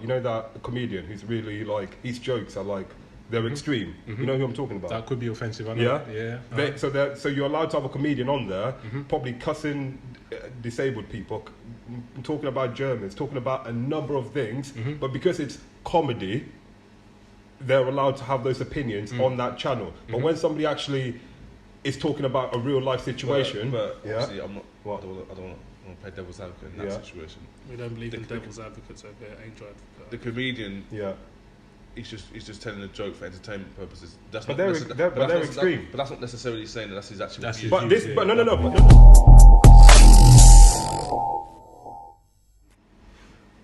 You know that comedian who's really like, his jokes are like, they're extreme. You know who I'm talking about? That could be offensive. I know. Yeah. So you're allowed to have a comedian on there, probably cussing disabled people, talking about Germans, talking about a number of things, but because it's comedy, they're allowed to have those opinions on that channel. But when somebody actually is talking about a real life situation, but obviously I'm not. I don't want to play devil's advocate in that situation. We don't believe in devil's advocates over here, angel advocate. The comedian, he's just telling a joke for entertainment purposes. That's but not they're extreme. But that's not necessarily saying that that's his actual view. But this, but no.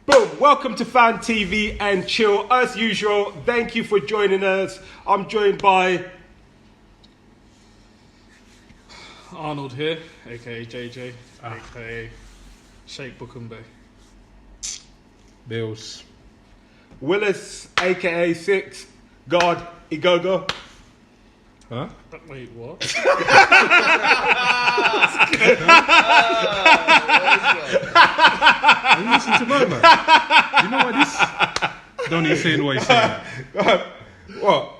Boom! Welcome to Fan TV and Chill. As usual, thank you for joining us. I'm joined by Arnold here, aka JJ, aka Sheikh Bukumbe. Bills. Willis, aka Six, God, Igogo. Huh? Wait, what? Are you listening to my man? You know what this? Don't even say what he's saying. What? What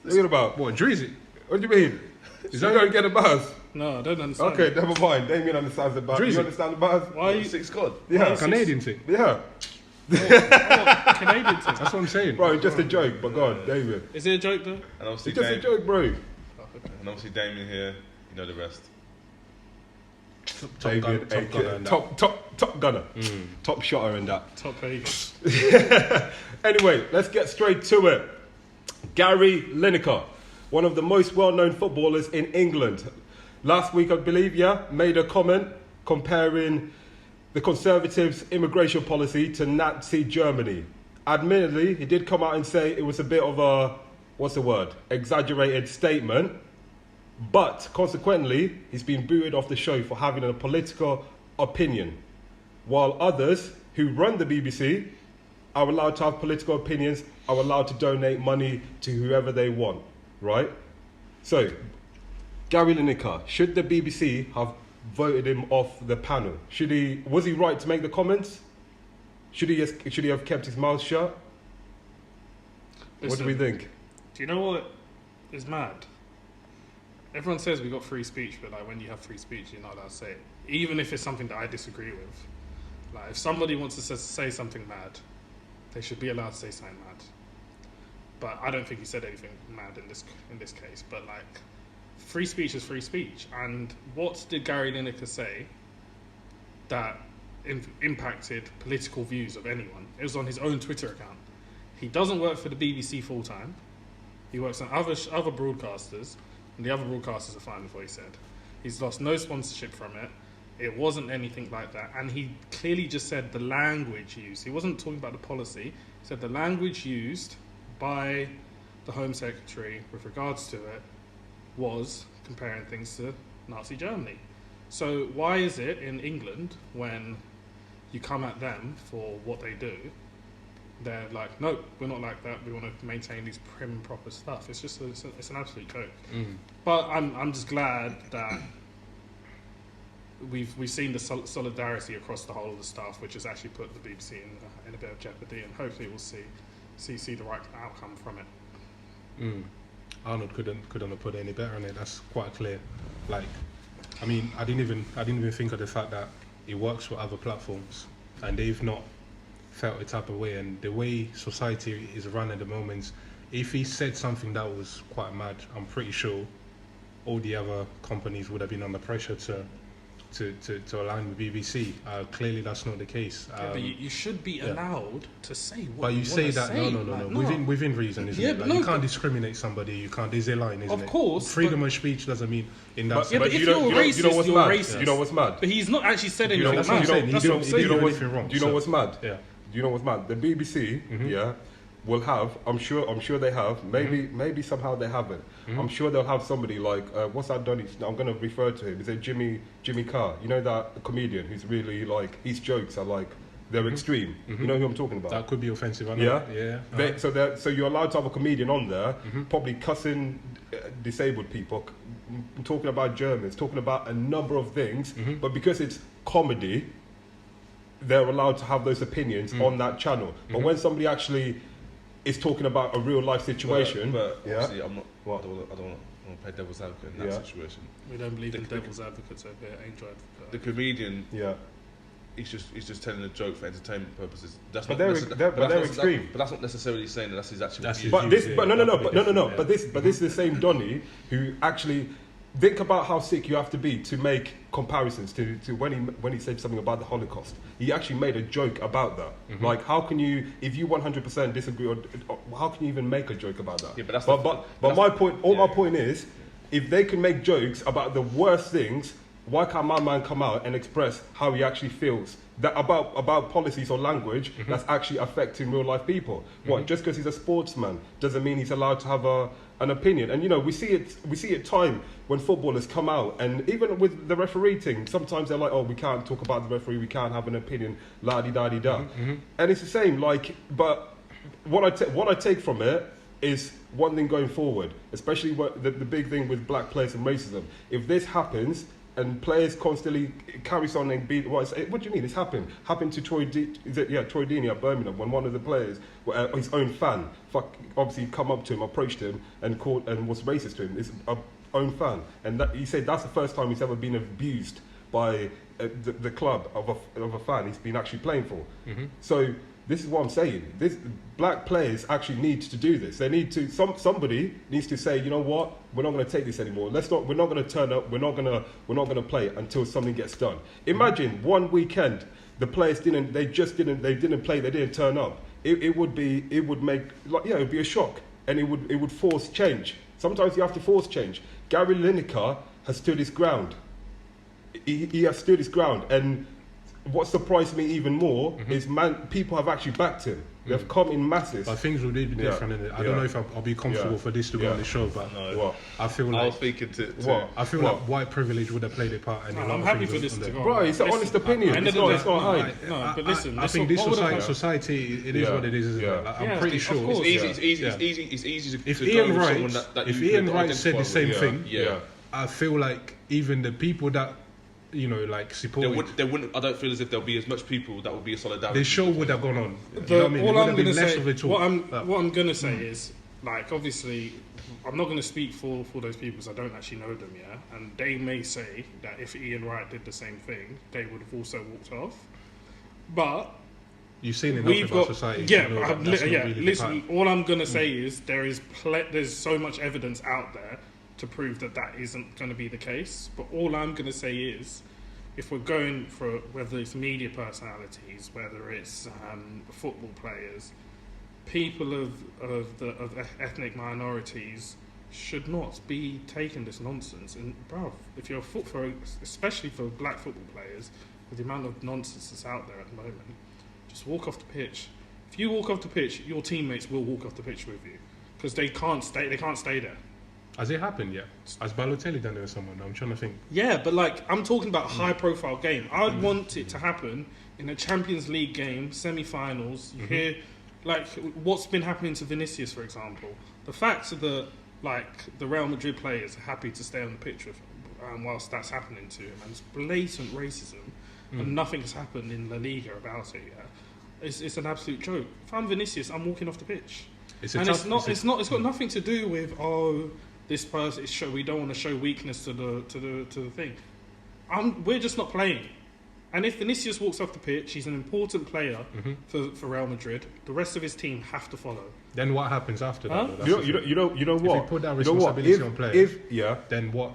are you about? What, Drizzy? What do you mean? Is that going to get a buzz? No, I don't understand. Okay, never mind. Damien understands the buzz. Drizzy. You understand the buzz? Why are you Six God? Yeah. Canadian thing. Yeah. Canadian thing? That's what I'm saying. Bro, just a joke, but God, Damien. Is it a joke though? And obviously, It's just a joke, bro. And obviously, Damien here. You know the rest. Top gunner and that. Top gunner. Top shotter and that. Top 8. Anyway, let's get straight to it. Gary Lineker, one of the most well-known footballers in England. Last week, I believe, made a comment comparing the Conservatives' immigration policy to Nazi Germany. Admittedly, he did come out and say it was a bit of a, exaggerated statement. But consequently, he's been booted off the show for having a political opinion. While others who run the BBC are allowed to have political opinions, are allowed to donate money to whoever they want, right? So, Gary Lineker, should the BBC have voted him off the panel? Was he right to make the comments? Should he have kept his mouth shut? Listen, what do we think? Do you know what is mad? Everyone says we got free speech, but like when you have free speech, you're not allowed to say it. Even if it's something that I disagree with. Like if somebody wants to say something mad, they should be allowed to say something mad. But I don't think he said anything mad in this case. But like, free speech is free speech. And what did Gary Lineker say that impacted political views of anyone? It was on his own Twitter account. He doesn't work for the BBC full time. He works on other broadcasters. And the other broadcasters are fine with what he said. He's lost no sponsorship from it. It wasn't anything like that. And he clearly just said the language used. He wasn't talking about the policy. He said the language used by the Home Secretary with regards to it was comparing things to Nazi Germany. So why is it in England when you come at them for what they do, they're like, no, we're not like that. We want to maintain these prim and proper stuff. It's just it's an absolute joke. But I'm just glad that we've seen the solidarity across the whole of the staff, which has actually put the BBC in a bit of jeopardy, and hopefully we'll see the right outcome from it. Arnold couldn't have put it any better on it. That's quite clear. Like, I mean, I didn't even think of the fact that it works for other platforms, and they've not felt a type of way. And the way society is run at the moment, if he said something that was quite mad, I'm pretty sure all the other companies would have been under pressure to align with BBC. Clearly, that's not the case. But you should be allowed to say what. But you say that say. No. Within reason, isn't it? Like, you can't discriminate somebody. You can't. There's a line, isn't it? Of course. Freedom of speech doesn't mean in that. But if you're racist, you're racist. You know what's mad? But he's not actually said anything That's mad. what I'm saying. That's what I'm saying. Do you know So, what's mad? Yeah. Do you know what's mad? The BBC, will have. I'm sure they have. Maybe somehow they haven't. I'm sure they'll have somebody like what's that done? I'm going to refer to him. Is it Jimmy Carr? You know that comedian who's really like, his jokes are like, they're extreme. You know who I'm talking about? That could be offensive. I know. Yeah. So you're allowed to have a comedian on there, probably cussing disabled people, talking about Germans, talking about a number of things. But because it's comedy, they're allowed to have those opinions on that channel. But when somebody actually is talking about a real life situation, but yeah, obviously I'm not. I don't want to play devil's advocate in that situation. We don't believe in devil's advocates over here, angel advocate. The comedian, yeah. he's just telling a joke for entertainment purposes. That's But not they're extreme. But that's not necessarily saying that that's his actual view. But this is the same Donny who actually think about how sick you have to be to make comparisons to when he said something about the Holocaust. He actually made a joke about that. Like, how can you, if you 100% disagree, or how can you even make a joke about that? Yeah, but that's my point. My point is, if they can make jokes about the worst things, why can't my man come out and express how he actually feels that about policies or language that's actually affecting real life people? What, just because he's a sportsman doesn't mean he's allowed to have an opinion? And we see it time when footballers come out, and even with the referee team, sometimes they're like, oh, we can't talk about the referee, we can't have an opinion, la di da di da. And it's the same. Like, but what I take from it is one thing going forward, especially the big thing with black players and racism. If this happens, and players constantly carries on and beat. What do you mean? It's happened to Troy Deeney at Birmingham when one of the players, his own fan, obviously come up to him, approached him, and was racist to him. His own fan, and he said that's the first time he's ever been abused by the club of a fan he's been actually playing for. So this is what I'm saying. This black players actually need to do this. They need to. Somebody needs to say, you know what? We're not going to take this anymore. We're not going to turn up. We're not going to play until something gets done. Imagine one weekend the players didn't play. They didn't turn up. It would make it would be a shock, and it would force change. Sometimes you have to force change. Gary Lineker has stood his ground. He has stood his ground, and what surprised me even more is people have actually backed him. They've come in masses. But things will be different. I don't know if I'll be comfortable for this to be on the show, but I feel like I was speaking I feel like white privilege would have played a part. I'm happy for this to go. Bro, it's an honest opinion. It's not hype. No, but listen. I think this society, it is what it is, isn't it? Like, I'm pretty sure. It's easy to if to Ian go with Wright, someone that if you Ian could Wright said the identify same with. thing, I feel like even the people that like support. There wouldn't. I don't feel as if there'll be as much people that would be a solidarity. The show would have gone on. You know what I mean? All I'm gonna say, what I'm gonna say is, like, obviously, I'm not gonna speak for those people because I don't actually know them, and they may say that if Ian Wright did the same thing, they would have also walked off. But you've seen enough about society. Listen, all I'm gonna say is there's so much evidence out there to prove that isn't going to be the case. But all I'm going to say is, if we're going for whether it's media personalities, whether it's football players, people of ethnic minorities should not be taking this nonsense. And bruv, if you're especially for black football players, with the amount of nonsense that's out there at the moment, just walk off the pitch. If you walk off the pitch, your teammates will walk off the pitch with you because they can't stay there. Has it happened yet? Has Balotelli done it with someone? I'm trying to think. Yeah, but like I'm talking about a high-profile game. I'd want it to happen in a Champions League game, semi-finals. You hear, like, what's been happening to Vinicius, for example. The fact that, like, the Real Madrid players are happy to stay on the pitch with him whilst that's happening to him, and it's blatant racism, and nothing has happened in La Liga about it. It's an absolute joke. If I'm Vinicius, I'm walking off the pitch. It's got nothing to do with this person is we don't want to show weakness to the thing. We're just not playing. And if Vinicius walks off the pitch, he's an important player for Real Madrid. The rest of his team have to follow. Then what happens after that? You know what? If you put that responsibility on players, then what?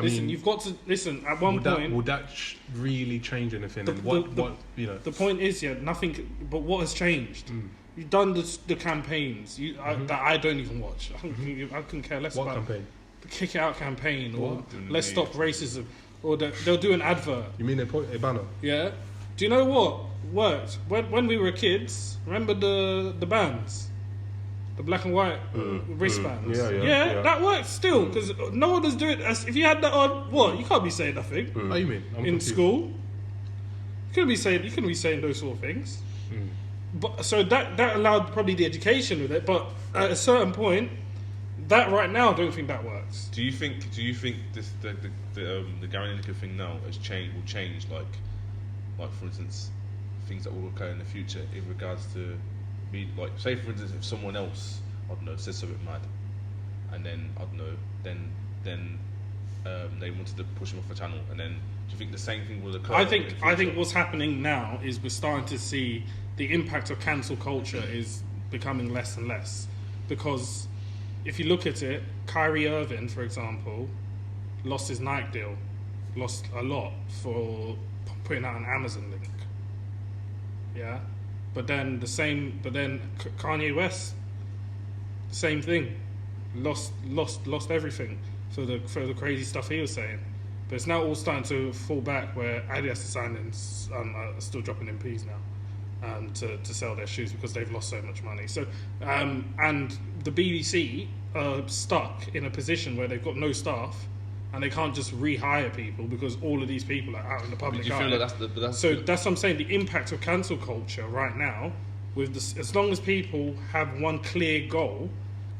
You've got to listen. At one point, would that really change anything? The point is, nothing. But what has changed? You've done the campaigns that I don't even watch. I couldn't care less about campaign? The Kick It Out campaign or Let's Stop Racism, or they'll do an advert. You mean a banner? Yeah. Do you know what worked when we were kids? Remember the bands, the black and white wristbands. Yeah, that worked still because no one was doing. If you had that on, what, you can't be saying nothing. What do you mean? I'm in confused. School, you couldn't be saying those sort of things. But so that allowed probably the education with it, but at a certain point, that right now I don't think that works. Do you think this the Gary Lineker thing now will change like for instance things that will occur in the future in regards to me. Like, say for instance, if someone else, I don't know, says something mad, and then I don't know, then they wanted to push him off the channel, and then do you think the same thing will occur? I think what's happening now is we're starting to see the impact of cancel culture is becoming less and less, because if you look at it, Kyrie Irving, for example, lost his Nike deal, lost a lot for putting out an Amazon link. Yeah, but then Kanye West, same thing, lost everything for the crazy stuff he was saying. But it's now all starting to fall back, where Adidas designers are still dropping in peas now to sell their shoes because they've lost so much money. So and the BBC are stuck in a position where they've got no staff and they can't just rehire people because all of these people are out in the public eye. Do you feel like that's what I'm saying. The impact of cancel culture right now, with as long as people have one clear goal,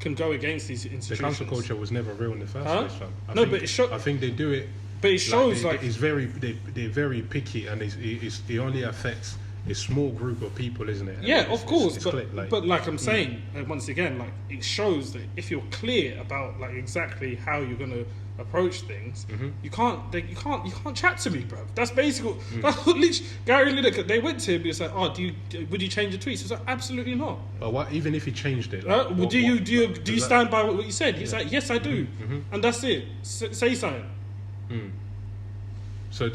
can go against these institutions. The cancel culture was never real in the first place, fam. I think they do it. But it shows it's they're very picky, and it only affects a small group of people, isn't it? Yeah, of course. It's but like I'm saying, once again, like, it shows that if you're clear about like exactly how you're going to approach things, you can't chat to me, bro. That's basically that's what Gary Lineker. They went to him. He was like, "Oh, would you change your tweets?" He was like, "Absolutely not." But what? Even if he changed it, do you stand by what you said? He's like, "Yes, I do," and that's it. Say something. So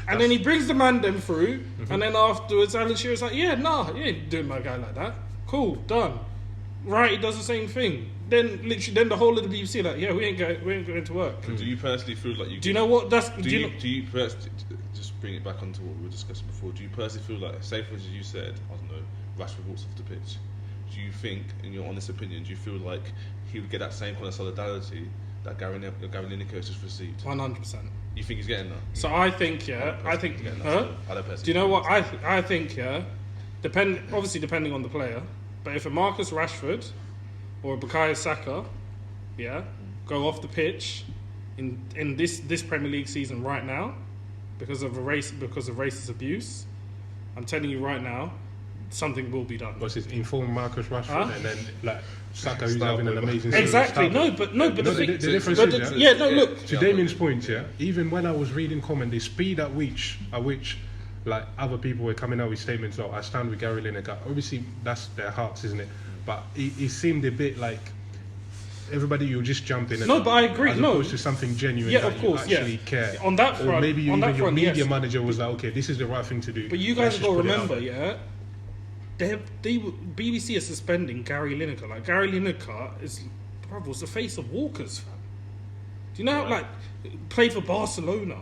and then he brings the man them through, and then afterwards Alan Shearer's like, "Yeah, nah, you ain't doing my guy like that. Cool, done." Right, he does the same thing. Then the whole of the BBC like, "Yeah, we ain't going to work." Do you personally feel like you? Do you know what that's? Do you personally, just bring it back onto what we were discussing before? Do you personally feel like, say for instance, you said, I don't know, Rashford walks off the pitch. Do you think, in your honest opinion, do you feel like he would get that same kind of solidarity that Gary Lineker has just received? 100%. You think he's getting that? So I think, do you know what I think? Obviously depending on the player, but if a Marcus Rashford or a Bukayo Saka, go off the pitch in this Premier League season right now because of racist abuse, I'm telling you right now, something will be done. What's his inform Marcus Rashford and then like Saka, who's having an amazing season. Exactly. The difference is, look. To Damien's point, even when I was reading comment, the speed at which like other people were coming out with statements, "Oh, I stand with Gary Lineker." Obviously, that's their hearts, isn't it? But it seemed a bit like everybody, you just jump in. But I agree. As opposed to something genuine. Yeah, of course. You actually care. On that front, or maybe even your media yes. manager was like, "Okay, this is the right thing to do." But you guys have got to remember, BBC are suspending Gary Lineker. Like, Gary Lineker was the face of Walkers, fam. Do you know how, like, played for Barcelona?